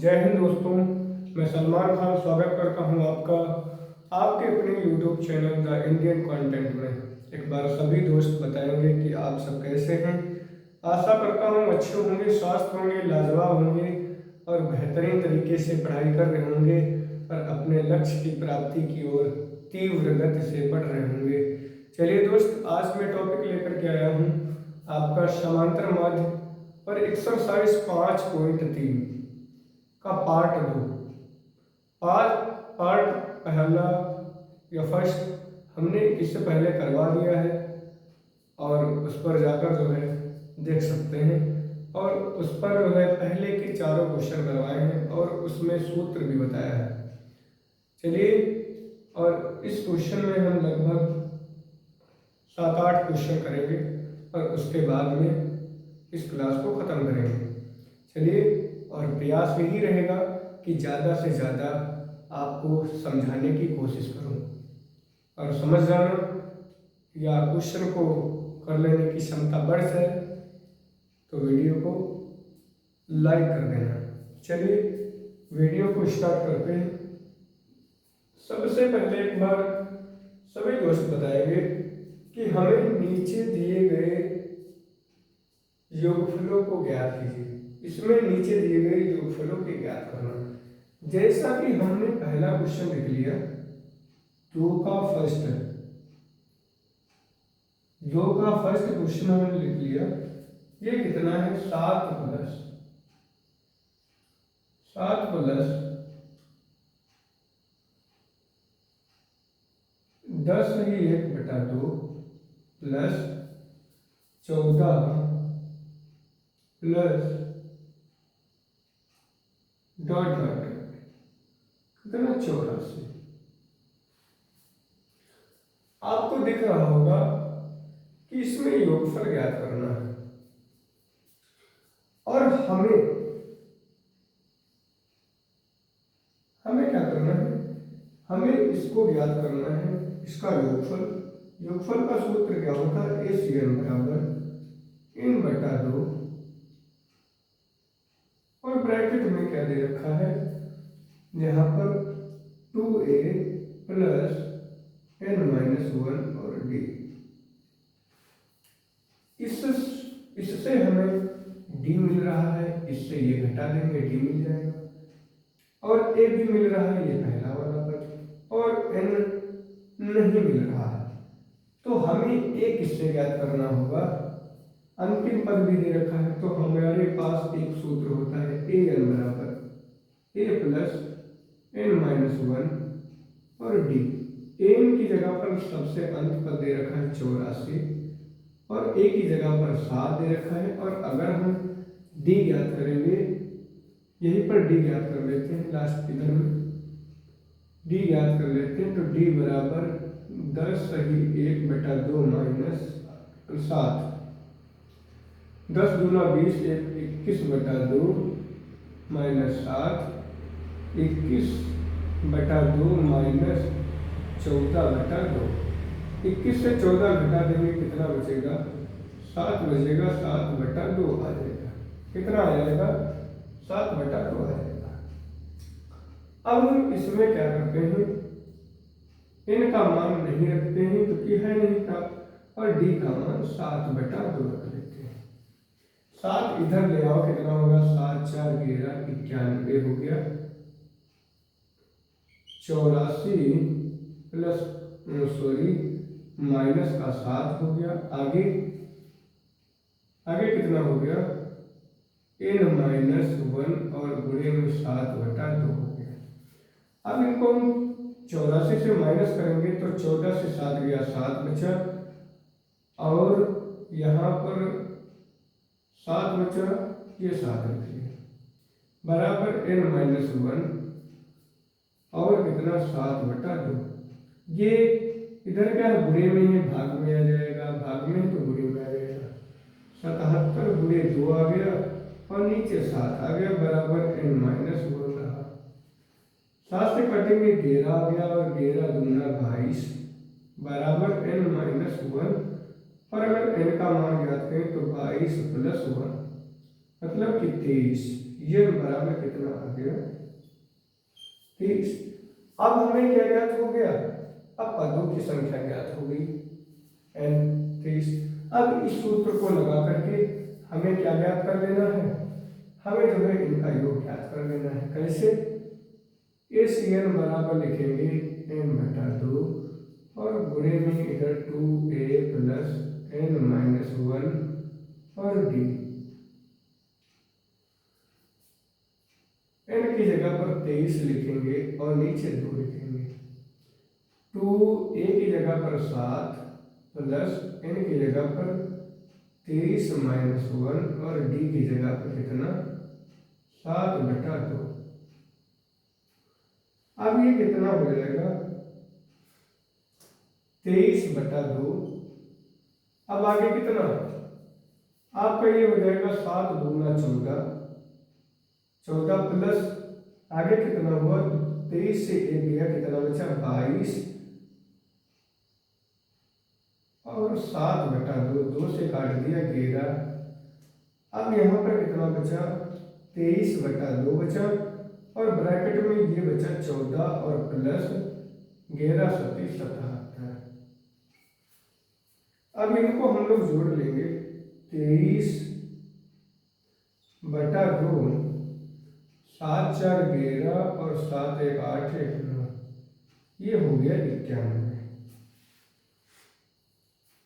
जय हिंद दोस्तों। मैं सलमान खान स्वागत करता हूं आपका आपके अपने YouTube channel the Indian content में। एक बार सभी दोस्त बताएंगे कि आप सब कैसे हैं। आशा करता हूं अच्छे होंगे, स्वस्थ होंगे, लाजवाब होंगे और बेहतरीन तरीके से पढ़ाई कर रहे होंगे और अपने लक्ष्य की प्राप्ति की ओर तीव्र गति से बढ़ रहे होंगे। चलिए दोस्त, आज मैं टॉपिक लेकर के आया हूँ आपका समांतर माध्य पर एक्सरसाइज 5.3 का पार्ट पार्ट पहला या फर्स्ट हमने इससे पहले करवा दिया है और उस पर जाकर जो है देख सकते हैं। और उस पर जो है पहले के चारों क्वेश्चन करवाए हैं और उसमें सूत्र भी बताया है। चलिए, और इस क्वेश्चन में हम लगभग 7-8 क्वेश्चन करेंगे और उसके बाद में इस क्लास को ख़त्म करेंगे। चलिए, और प्रयास यही रहेगा कि ज़्यादा से ज़्यादा आपको समझाने की कोशिश करूं और समझ जाना या क्वेश्चन को कर लेने की क्षमता बढ़ जाए तो वीडियो को लाइक कर देना। चलिए, वीडियो को स्टार्ट करते हैं। सबसे पहले एक बार सभी दोस्त बताएंगे कि हमें नीचे दिए गए योगफलों को ज्ञात कीजिए। इसमें नीचे दिए गए योगफलों के ज्ञात करना, जैसा कि हमने पहला क्वेश्चन लिख लिया, 2 का फर्स्ट क्वेश्चन हमने लिख लिया। ये कितना है? 7 plus 10/1/2 plus 14 plus dot dot कितना 84। आपको दिख रहा होगा कि इसमें योगफल ज्ञात करना है और हमें क्या करना है? हमें इसको ज्ञात करना है, इसका योगफल का सूत्र क्या होता है? ACN बराबर इन बटा 2 और ब्रैकेट में क्या दे रखा है यहाँ पर? 2a प्लस n-1 और d। इससे हमें d मिल रहा है, इससे ये घटा देंगे, d मिल जाएगा। और a भी मिल रहा है, ये पहला वाला पद, और n नहीं मिल रहा है तो हमें a किससे ज्ञात करना होगा? अंतिम पद भी दे रखा है तो हमारे पास एक सूत्र होता है an बराबर a प्लस n-1 और d। an की जगह पर सबसे अंत पद दे रखा है 84 और a की जगह पर 7 दे रखा है। और अगर हम d ज्ञात करेंगे, यहीं पर d ज्ञात कर लेते हैं, लास्ट फिगर में d ज्ञात कर लेते हैं तो d बराबर 10/1/2 माइनस 7, 10 दूना 20, 21/2 माइनस 7, 21/2 माइनस 14/2। 21 से 14 घटा देंगे, कितना बचेगा? 7 बचेगा, 7/2 आ जाएगा। कितना आ जाएगा? 7/2 आ जाएगा। अब हम इसमें क्या करते हैं? इनका मान नहीं रखते हैं क्योंकि है नहीं था, और डी का मान 7/2 रख लेते हैं। 7 इधर ले आओ, कितना होगा? 7×4 = 91 हो गया। 84 प्लस माइनस का 7 हो गया। आगे कितना हो गया? n-1 और गुणे में 7/2 हो गया। अब इनको हम 84 से माइनस करेंगे तो 14 से 7 गया, 7 बचा, और यहाँ पर 7 बचा, ये 7 रख लिया, बराबर n-1 और कितना? 7/2। ये इधर क्या है? बुरे में है, भाग में आ जाएगा, भाग में तो बुरे में आ जाएगा। 77 गुणे 2 आ गया और नीचे 7 आ गया, बराबर n-1 रहा। 7 से कटेंगे 11 आ गया और 11 दूना 22 बराबर n-1। और अगर n का मान ज्ञात करें तो 22 + 1 मतलब कि 23। ये बराबर कितना आ गया 30। अब हमें क्या ज्ञात हो गया, अब पदों की संख्या ज्ञात हो गई n 30। अब इस सूत्र को लगा करके हमें क्या ज्ञात कर लेना है, हमें जो है इनका योग ज्ञात कर लेना है। कैसे, ACN बराबर लिखेंगे n/2 और गुणे में इधर 2a प्लस n-1 और d। n की जगह पर 23 लिखेंगे और नीचे 2 लिखेंगे। 2a की जगह पर 7 प्लस n की जगह पर 23-1 और d की जगह पर कितना 7/2। अब ये कितना हो जाएगा 23/2। अब आगे कितना, आपका ये हो जाएगा 7 दूना 14, 14 प्लस आगे कितना हुआ 23 से 1 गया, कितना बचा 22 और 7/2, 2 से काट दिया 11। अब यहाँ पर कितना बचा 23/2 बचा और ब्रैकेट में ये बचा 14 और प्लस 11 37 77। अब इनको हम लोग जोड़ लेंगे 23/2, 7 4 11 और 7 1 8 1 9, ये हो गया 91।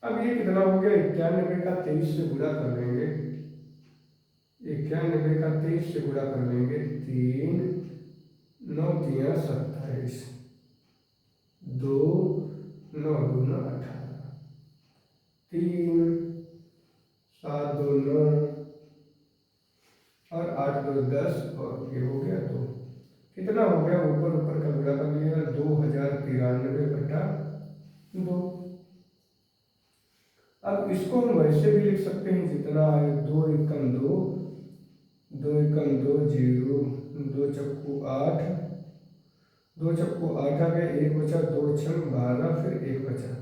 अब ये कितना हो गया 91 का 23 से गुणा कर लेंगे, 91 का 23 से गुणा कर लेंगे, 3 9 3 27, 2 9 2 18, 3 7 2 9 और 8 2 10 और ये हो गया 2। कितना हो गया, ऊपर ऊपर का गुणा कर लिया 2093/2। अब इसको हम वैसे भी लिख सकते हैं, जितना है 2 एकम 2, 2 एकम 2 0, 2 चक्कू 8, 2 चक्कू 8 आ गया, 1 बचा, 2 छंग 12, फिर 1 बचा,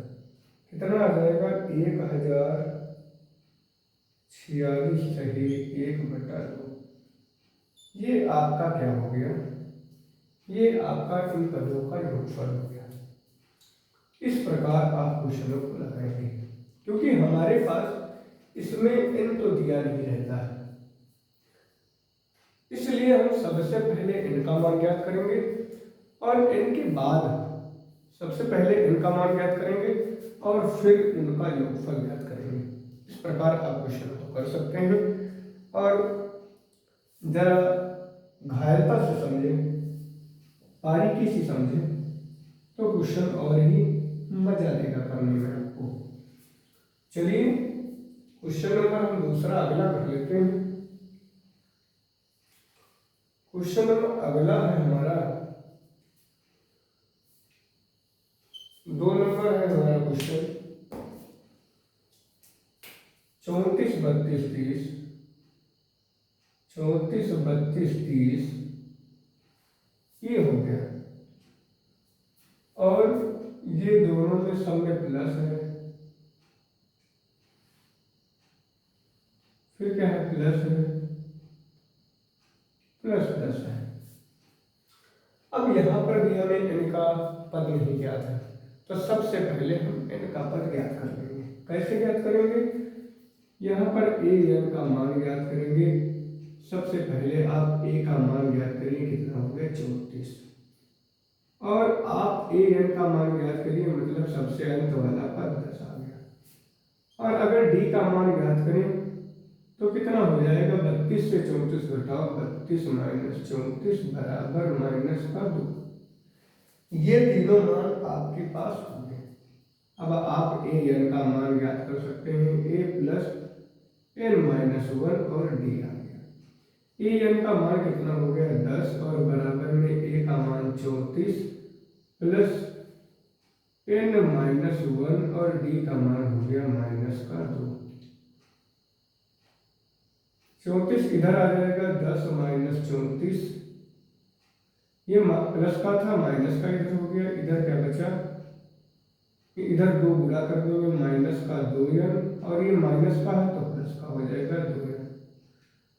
कितना आ जाएगा 1046 सही 1/2। ये आपका क्या हो गया, ये आपका इन पदों का योगफल हो गया। इस प्रकार आप क्वेश्चनों को लगाएंगे, क्योंकि हमारे पास इसमें n तो दिया नहीं रहता है, इसलिए हम सबसे पहले n का मान ज्ञात करेंगे और n के बाद सबसे पहले n का मान ज्ञात करेंगे और फिर उनका योगफल ज्ञात करेंगे। इस प्रकार आप क्वेश्चन को कर सकते हैं और जरा घायलता से समझें, बारीकी से समझें, तो क्वेश्चन और ही मजा देगा करने में आपको। चलिए क्वेश्चन नंबर हम दूसरा अगला कर लेते हैं। क्वेश्चन नंबर अगला है हमारा 2 नंबर है हमारा क्वेश्चन 34 32 30, 34 32 30 ये हो गया और ये दोनों में सम में प्लस है, फिर क्या है प्लस है, प्लस प्लस है। अब यहाँ पर भी हमें n का पद नहीं ज्ञात है, तो सबसे पहले हम n का पद ज्ञात कर लेंगे। कैसे ज्ञात करेंगे, यहाँ पर a n का मान ज्ञात करेंगे। सबसे पहले आप a का मान ज्ञात करिए, कितना हो गया 34 और आप a n का मान ज्ञात करिए, मतलब सबसे अंत वाला पद 10 आ गया। और अगर d का मान ज्ञात करें तो कितना हो जाएगा 32 से 34 घटाओ 32 - 34 बराबर -2। ये तीनों मान आपके पास होंगे। अब आप a n का मान ज्ञात कर सकते हैं, a प्लस n-1 और d आ गया। a n का मान कितना हो गया 10 और बराबर में a का मान 34 प्लस n-1 और d का मान हो गया -2। 34 इधर आ जाएगा 10 - 34, ये प्लस का था माइनस का इधर हो गया, इधर क्या बचा, इधर 2 गुणा कर दोगे -2n और ये माइनस का है तो प्लस का हो जाएगा 2n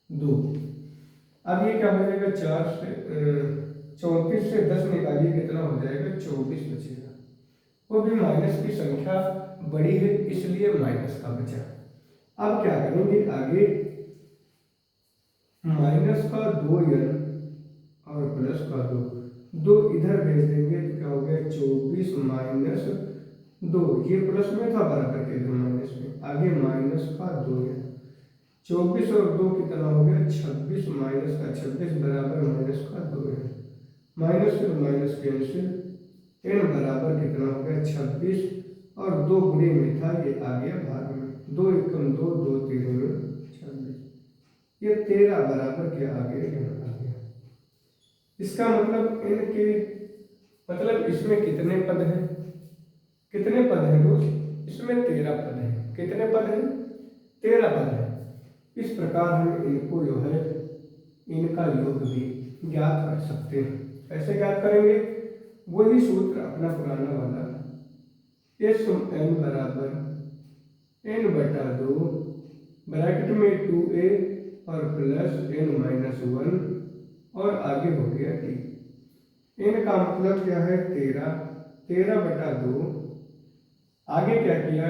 2। अब ये क्या हो जाएगा, 34 से 10 निकालिए, कितना हो जाएगा, 24 बचेगा। वो भी माइनस की संख्या बड़ी है इसलिए माइनस का बचा। अब क्या करेंगे आगे, माइनस का 2n और प्लस का 2 इधर भेज देंगे तो क्या हो गया, 24 माइनस 2, ये प्लस में था बराबर के इधर माइनस में, आगे माइनस का 2n, 24 और 2 कितना हो गया, 26 माइनस का 26 बराबर माइनस का 2n, माइनस से माइनस कैंसिल, n बराबर कितना हो गया, 26 और 2 गुणे में था, ये आ गया भाग में, 2 एकम 2, 2 तीन में 26, ये 13 बराबर क्या आ गया, यहाँ आ गया। इसका मतलब n के मतलब इसमें कितने पद हैं, कितने पद हैं दोस्त, इसमें 13 पद हैं, कितने पद हैं, 13 पद हैं। इस प्रकार हम इनको जो है इनका योग भी ज्ञात कर सकते हैं। कैसे ज्ञात करेंगे, वही सूत्र अपना पुराना वाला, एस एन बराबर n बटा 2 ब्रैकेट में 2a और प्लस n माइनस 1 और आगे हो गया d, n का मतलब क्या है, 13 बटा 2, आगे क्या किया,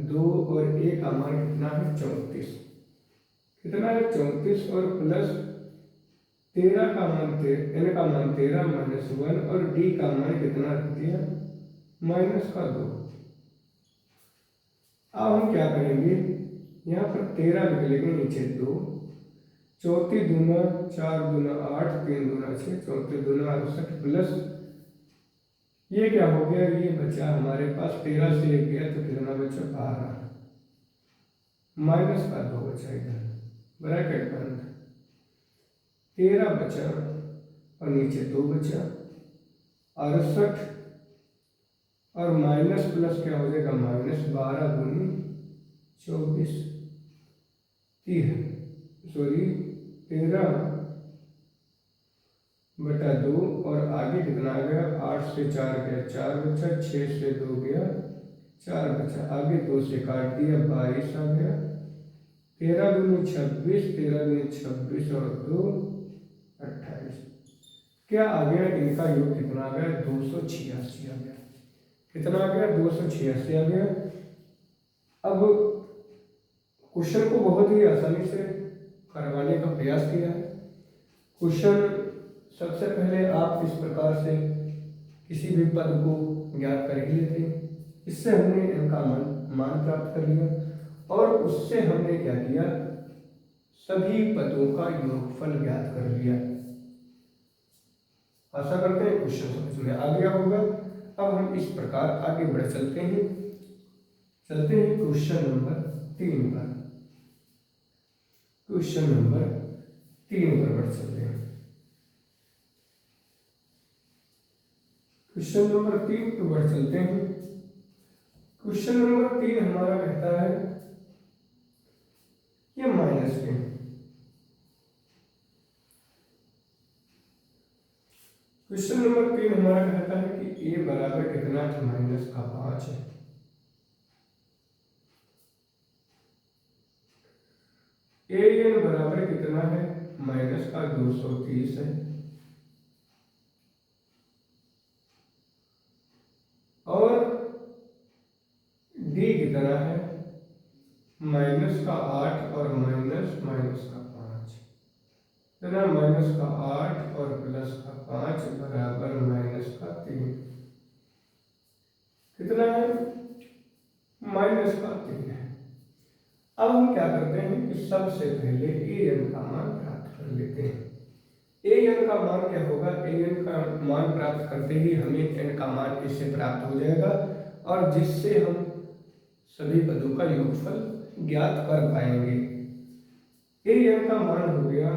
2 और a का मान कितना है, 34, कितना है 34 और प्लस 13 का मान n का मान 13 माइनस 1 और d का मान कितना रख दिया, माइनस का 2। अब हम क्या करेंगे, यहाँ पर 13 लिख लेंगे, नीचे 2, 34 दूना 4 दूना 8, 3 दूना 6, 34 दूना 68 प्लस ये क्या हो गया, ये बचा हमारे पास 13 से 1 गया तो कितना बचा, 12 माइनस का 2 बचा इधर, ब्रैकेट बंद, 13 बचा और नीचे 2 बचा, 68 और माइनस प्लस क्या हो जाएगा, माइनस 12 दूनी 24, 13 बटा 2 और आगे कितना आ गया, 8 से 4 गया 4 बचा, 6 से 2 गया 4 बचा, आगे 2 से काट दिया 22 आ गया, 13 दूनी 26, 13 दूनी 26 और 2 28, क्या आ गया, इनका योग कितना आ गया, 286 आ गया, कितना आ गया, 286 आ गया। अब क्वेश्चन को बहुत ही आसानी से करवाने का प्रयास किया है। क्वेश्चन सबसे पहले आप इस प्रकार से किसी भी पद को ज्ञात कर ही लेते हैं, इससे हमने इनका मान प्राप्त कर लिया और उससे हमने क्या किया, सभी पदों का योगफल ज्ञात कर लिया। आशा करते हैं क्वेश्चन समझ में आ गया होगा। अब हम इस प्रकार आगे बढ़ चलते हैं क्वेश्चन नंबर 3 पर, क्वेश्चन नंबर 3 पर बढ़ चलते हैं। क्वेश्चन नंबर 3 पर बढ़ चलते हैं। क्वेश्चन नंबर 3 हमारा कहता है ये माइनस के, क्वेश्चन नंबर 3 हमारा कहता है कि a बराबर कितना है, माइनस का 5 है। an बराबर कितना है, माइनस का 230 है और d कितना है, माइनस का 8 और माइनस का 5, कितना, माइनस का 8 और प्लस का 5 बराबर माइनस का 3, कितना है, माइनस का 3 है। अब हम क्या करते हैं कि सबसे पहले an का मान प्राप्त कर लेते हैं। an का मान क्या होगा, an का मान प्राप्त करते ही हमें n का मान इससे प्राप्त हो जाएगा और जिससे हम सभी पदों का योगफल ज्ञात कर पाएंगे। an का मान हो गया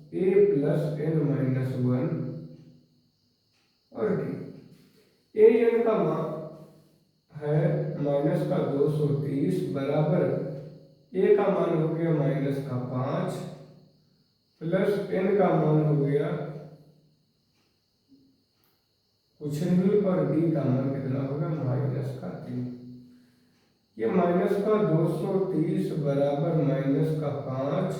a प्लस n माइनस 1 और d। an का मान है माइनस का 230 बराबर a का मान हो गया माइनस का 5 प्लस n का मान हो गया कुछ नहीं और d का मान कितना होगा, माइनस का 3। ये माइनस का 230 बराबर माइनस का 5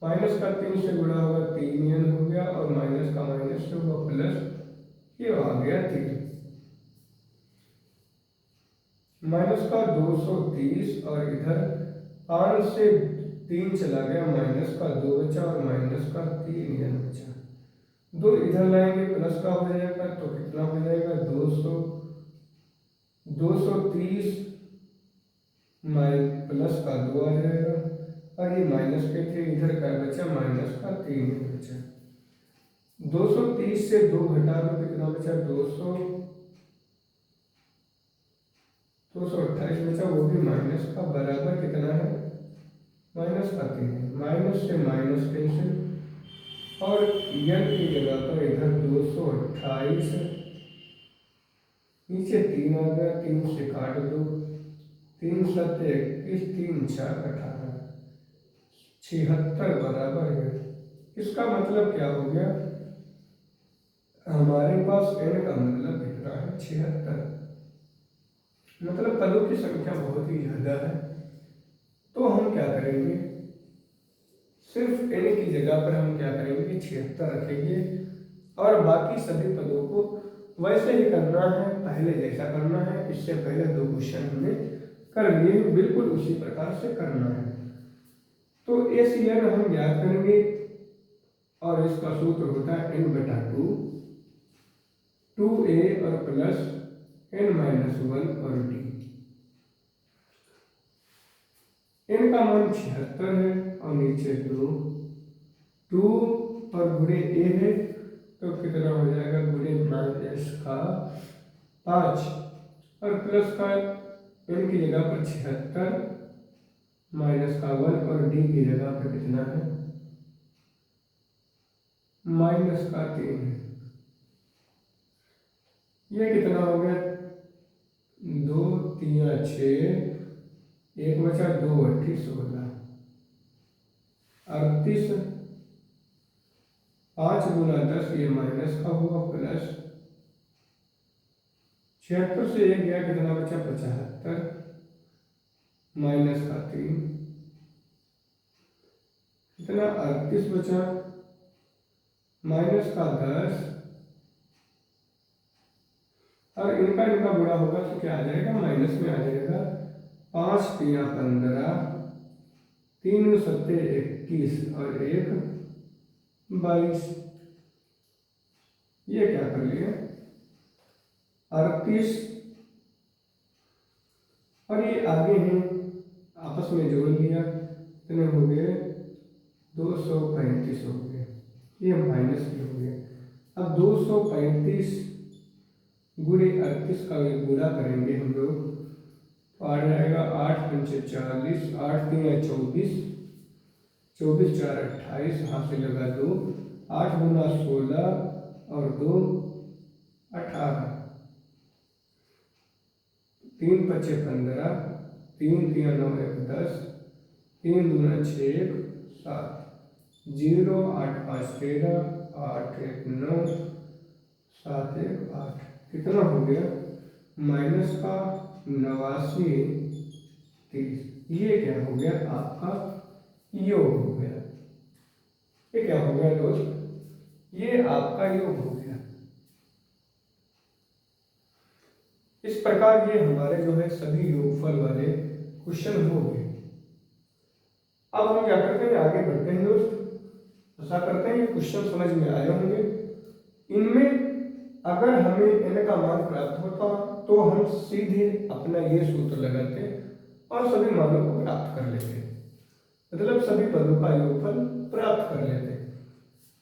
माइनस का 3 से गुणा होगा 3n हो गया, और माइनस का माइनस से होगा प्लस, ये आ गया 3। माइनस का 230 और इधर 5 से 3 चला गया, माइनस का 2 बचा और माइनस का 3n बचा। 2 इधर लाएंगे प्लस का हो जाएगा, तो कितना हो जाएगा 230 प्लस का 2 आ जाएगा, और ये माइनस के थे, इधर का बचा माइनस का 3 बचा। 230 से 2 घटा दो, कितना बचा 228 बचा, वो भी माइनस का, बराबर कितना है माइनस का 3। माइनस से माइनस कैंसिल, और n की जगह पर इधर 228, नीचे 3 आ गया, 3 से काट दो, 3 सत्ते 21, 3 4 18, 76 बराबर है। इसका मतलब क्या हो गया, हमारे पास n का मतलब कितना है 76, मतलब पदों की संख्या बहुत ही ज्यादा है। तो हम क्या करेंगे, सिर्फ n की जगह पर हम क्या करेंगे 76 रखेंगे, और बाकी सभी पदों को वैसे ही करना है, पहले जैसा करना है। इससे पहले 2 क्वेश्चन हमने कर लिए, बिल्कुल उसी प्रकार से करना है। तो ACN हम ज्ञात करेंगे, और इसका सूत्र होता है n/2, 2a और प्लस n-1 और d। n का मान 76 है, और नीचे 2 और गुणे a है, तो कितना हो जाएगा गुणे माइनस का 5, और प्लस का n की जगह पर 76, माइनस का 1, और d की जगह पर कितना है माइनस का 3 है। ये कितना हो गया 2 3 6, 1 बचा 2 8 16, 38, 5 गुना 10, ये माइनस का हुआ, प्लस 76 से 1 गया, कितना बचा 75, माइनस का 3, कितना 38 बचा, माइनस का 10, और इनका गुणा होगा तो क्या आ जाएगा माइनस में आ जाएगा। 5 3 15, 3 7 21, और 1 22। ये क्या कर लिया 38, और ये आगे हैं आपस में जोड़ लिया, इतने हो गए 235 हो गए, ये माइनस भी हो गया। अब 235 गुणे 38 का गुणा करेंगे हम लोग, तो आ जाएगा 8 पंचे 40, 8 3 24, 24 4 28, हाथ से लगा 2, 8 गुना 16 और 2 18, 3 5 15, 3 3 9 1 10, 3 दूना 6 1 7, 0 8 5 13, 8 1 9, 7 1 8, कितना हो गया माइनस का 89 30। ये क्या हो गया आपका योग हो गया। ये क्या हो गया दोस्त, ये आपका योग हो गया। इस प्रकार ये हमारे जो है सभी योगफल वाले क्वेश्चन हो गए। अब हम क्या करते हैं, आगे बढ़ते हैं दोस्त। ऐसा करते हैं, ये क्वेश्चन समझ में आए होंगे। इनमें अगर हमें n का मान प्राप्त होता तो हम सीधे अपना ये सूत्र लगाते और सभी मानों को प्राप्त कर लेते, मतलब सभी पदों का योगफल प्राप्त कर लेते।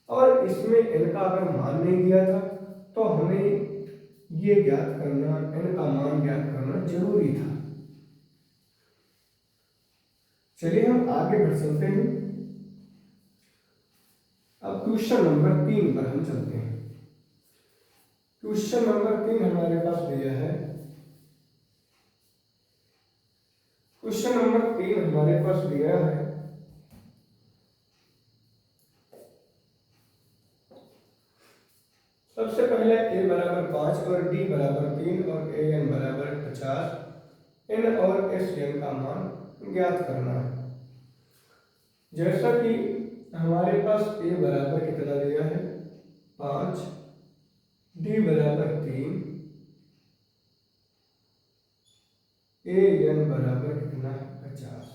और इसमें n का अगर मान नहीं दिया था तो हमें ये ज्ञात करना, n का मान ज्ञात करना जरूरी था। चलिए हम आगे बढ़ चलते हैं। अब क्वेश्चन नंबर 3 पर हम चलते हैं। क्वेश्चन नंबर 3 हमारे पास दिया है। क्वेश्चन नंबर 3 हमारे पास दिया है, सबसे पहले a बराबर 5 और d बराबर 3 और an बराबर 50, n और sn का मान ज्ञात करना है। जैसा कि हमारे पास ए बराबर कितना दिया है 5, डी बराबर 3, ए एन बराबर कितना 50।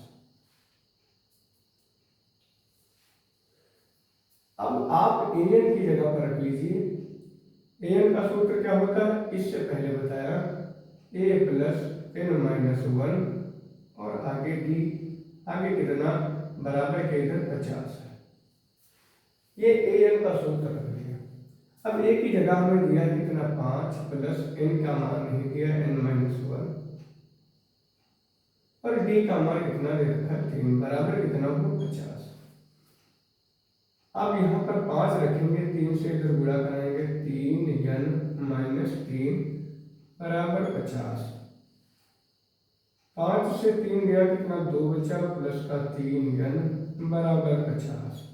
अब आप ए एन की जगह पर रख लीजिए। ए एन का सूत्र क्या होता है, इससे पहले बताया ए प्लस एन माइनस 1 और आगे डी, आगे कितना बराबर के इधर 50 है। ये ए एन का सूत्र रख लिया। अब ए की जगह हमें दिया है कितना 5 प्लस एन का मान नहीं दिया एन माइनस 1 और डी का मान कितना दे रखा है 3 बराबर कितना हो 50। अब यहाँ पर 5 रखेंगे, 3 से इधर गुणा कराएंगे, 3 n माइनस 3 बराबर 50। 5 से 3 गया कितना 2 बचा प्लस का 3 n बराबर 50।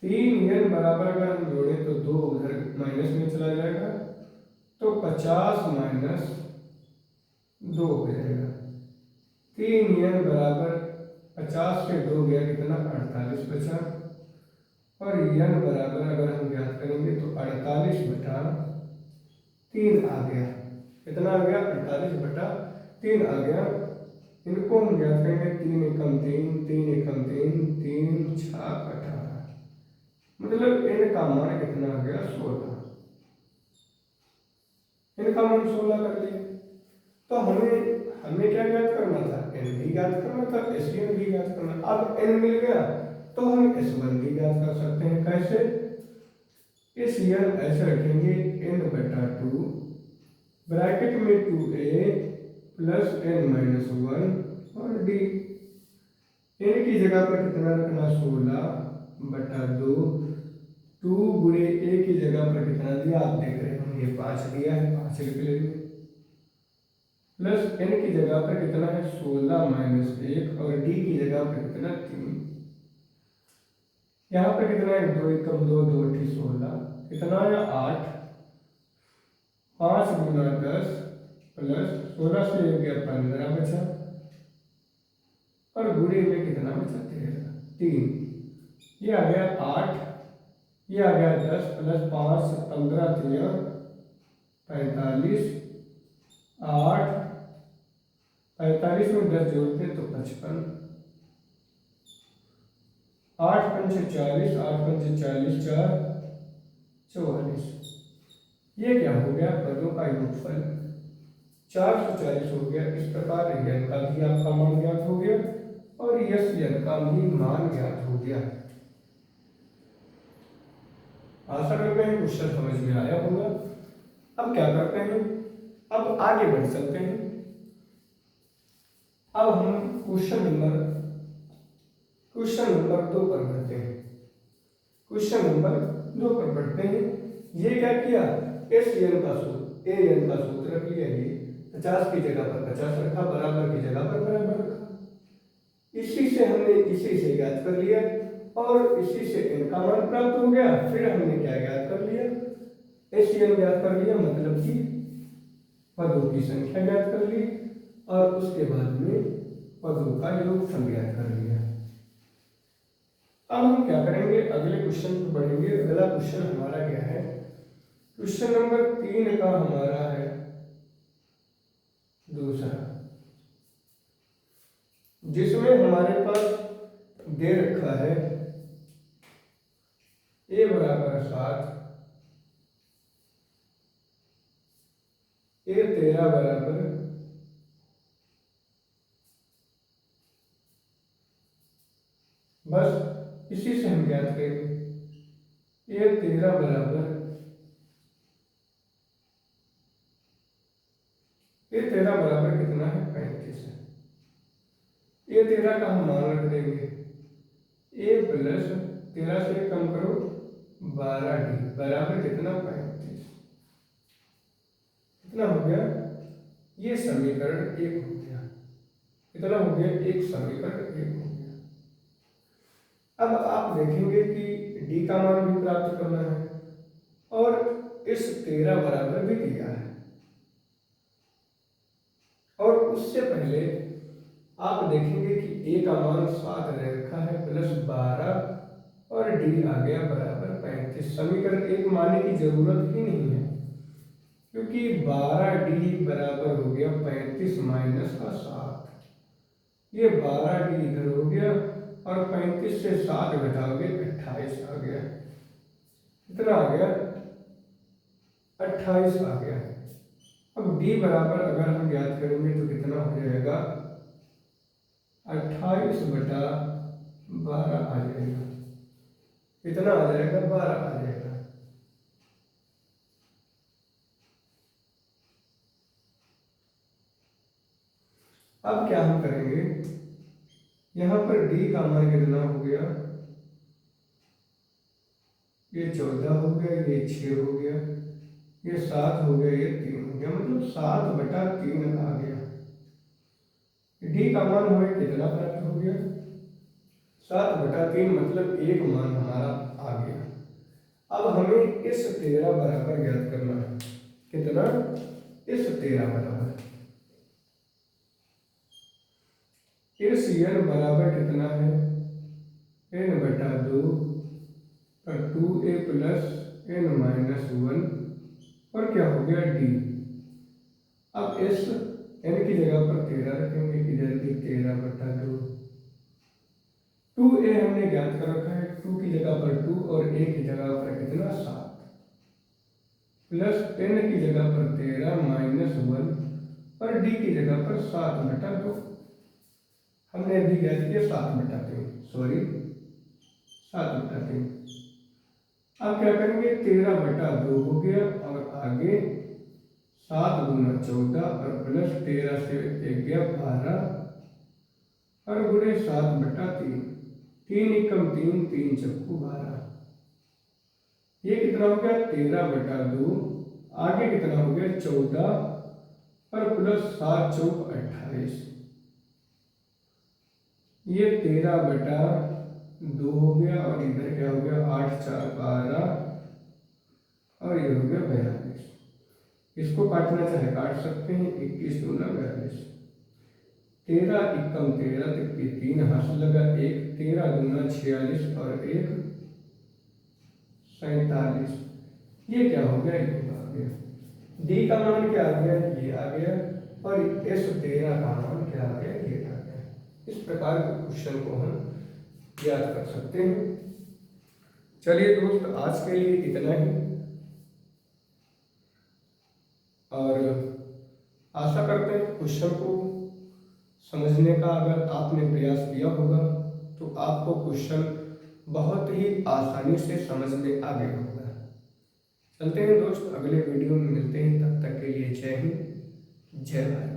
3 n बराबर अगर हम जोड़े तो 2 उधर माइनस में चला जाएगा तो 50 माइनस 2 हो जाएगा। 3 n बराबर 50 से 2 गया कितना 48 बचा और n बराबर अगर हम ज्ञात करेंगे तो 48 बटा 3 आ गया। कितना आ गया 48 बटा 3 आ गया। इनको हम ज्ञात करेंगे 3 एकम 3, 3 एकम 3, 3 6 18, मतलब n का मान कितना आ गया 16। इनका मान 16 कर लिए तो हमें क्या ज्ञात करना था, एन भी ज्ञात करना था, एस एन भी ज्ञात करना। अब एन मिल गया तो हम एस वन भी ज्ञात कर सकते हैं। कैसे, एस एन ऐसे रखेंगे एन बटा 2 ब्रैकेट में 2a प्लस एन माइनस 1 और डी। एन की जगह पर कितना रखना 16 बटा 2, 2 गुणे ए की जगह पर कितना दिया आप देख रहे हैं, ये 5 दिया है, 5 लिख लेंगे प्लस एन की जगह पर कितना है 16 माइनस 1 और डी की जगह पर कितना 3। यहाँ पर कितना है 2 एकम 2, 2 अठी 16, कितना है 8, 5 गुना 10 प्लस 16 से 1 गया 15 बचा और गुणे में कितना बचा 3। ये आ गया 8, ये आ गया 10 प्लस 5 15 3 45, 8 45 में 10 जोड़ते तो 55, 8 पंचे 40, 8 पंचे 40, 4 44। ये क्या हो गया पदों का योगफल 440 हो गया। इस प्रकार यन का भी आपका मान ज्ञात हो गया और यस यन का भी मान ज्ञात हो गया। आशा करते हैं क्वेश्चन समझ में आया होगा। अब क्या करते हैं, अब आगे बढ़ चलते हैं। अब हम क्वेश्चन नंबर 2 पर बढ़ते हैं। क्वेश्चन नंबर 2 पर बढ़ते हैं। ये क्या किया, एस एन का सूत्र ए एन का सूत्र रख लिया, ये 50 की जगह पर 50 रखा, बराबर की जगह पर बराबर रखा। इसी से हमने इसी से ज्ञात कर लिया और इसी से एन का मान प्राप्त हो गया। फिर हमने क्या ज्ञात कर लिया, एस एन ज्ञात कर लिया, मतलब कि पदों की संख्या ज्ञात कर ली और उसके बाद में पदों का योगफल ज्ञात कर लिया। अब हम क्या करेंगे, अगले क्वेश्चन पर बढ़ेंगे। अगला क्वेश्चन हमारा क्या है, क्वेश्चन नंबर 3 का हमारा है दूसरा, जिसमें हमारे पास दे रखा है ए बराबर 7, ए 13 बराबर 10। इसी से हम ज्ञात करेंगे ए 13 बराबर कितना है 35 है। ए 13 का हम मान रख देंगे ए प्लस 13 से कम करो 12 डी बराबर कितना 35। कितना हो गया, ये समीकरण 1 हो गया। कितना हो गया, एक समीकरण 1 हो गया। अब आप देखेंगे कि डी का मान भी प्राप्त करना है और इस 13 बराबर भी दिया है और उससे पहले आप देखेंगे कि ए का मान 7 रह रखा है प्लस 12 और डी आ गया बराबर 35। समीकरण एक मानने की जरूरत ही नहीं है, क्योंकि 12D बराबर हो गया 35 माइनस का 7। ये 12D इधर हो गया और 35 से 7 घटाओगे 28 आ गया। कितना आ गया? 28 आ गया। अब D बराबर अगर हम ज्ञात करेंगे तो कितना हो जाएगा? 28/12 आ जाएगा। कितना आ जाएगा? 12 आ जाएगा। अब क्या हम करेंगे, यहाँ पर D का मान कितना हो गया? ये 14 हो गया, ये 6 हो गया, ये 7 हो गया, ये 3 हो गया, मतलब 7/3 आ गया। D का मान हमें कितना प्राप्त हो गया? 7/3, मतलब एक मान हमारा आ गया। अब हमें इस 13 बराबर ज्ञात करना है। कितना? इस 13 बराबर। इस n बराबर कितना है? n/2 और 2a प्लस n-1 और क्या हो गया? D। अब इस n की जगह पर 13 रखेंगे, इधर भी 13/2। 2a हमने ज्ञात कर रखा है, 2 की जगह पर 2 और a की जगह पर कितना? 7 प्लस n की जगह पर 13 -1 और d की जगह पर 7/2। हमने अभी ज्ञात किया 7/3, सॉरी 7/3। अब क्या करेंगे? 13/2 हो गया और आगे 7 दूना 14 और प्लस 13 से 1 गया 12 और गुणे 7/3। 3 एकम 3, 3 चक्कू 12। ये कितना हो गया? 13/2। आगे कितना हो गया? 14 और प्लस 7 चौक 28। ये 13/2 हो गया और इधर क्या हो गया? 8 4 12 और ये हो गया 42। इसको काटना चाहे काट सकते हैं। 21 दूना 42। 13 एकम 13, 3 हाथ लगा 1, 13 दूना 46 और 1 47। ये क्या हो गया? ये आ गया। डी का मान क्या आ गया? ये आ गया। और इस 13 का मान क्या आ गया? ये आ गया। इस प्रकार के क्वेश्चन को हम याद कर सकते हैं। चलिए दोस्त, आज के लिए इतना ही, और आशा करते हैं क्वेश्चन को समझने का अगर आपने प्रयास किया होगा तो आपको क्वेश्चन बहुत ही आसानी से समझ में आ गया होगा। चलते हैं दोस्त, अगले वीडियो में मिलते हैं। तब तक के लिए जय हिंद, जय भारत।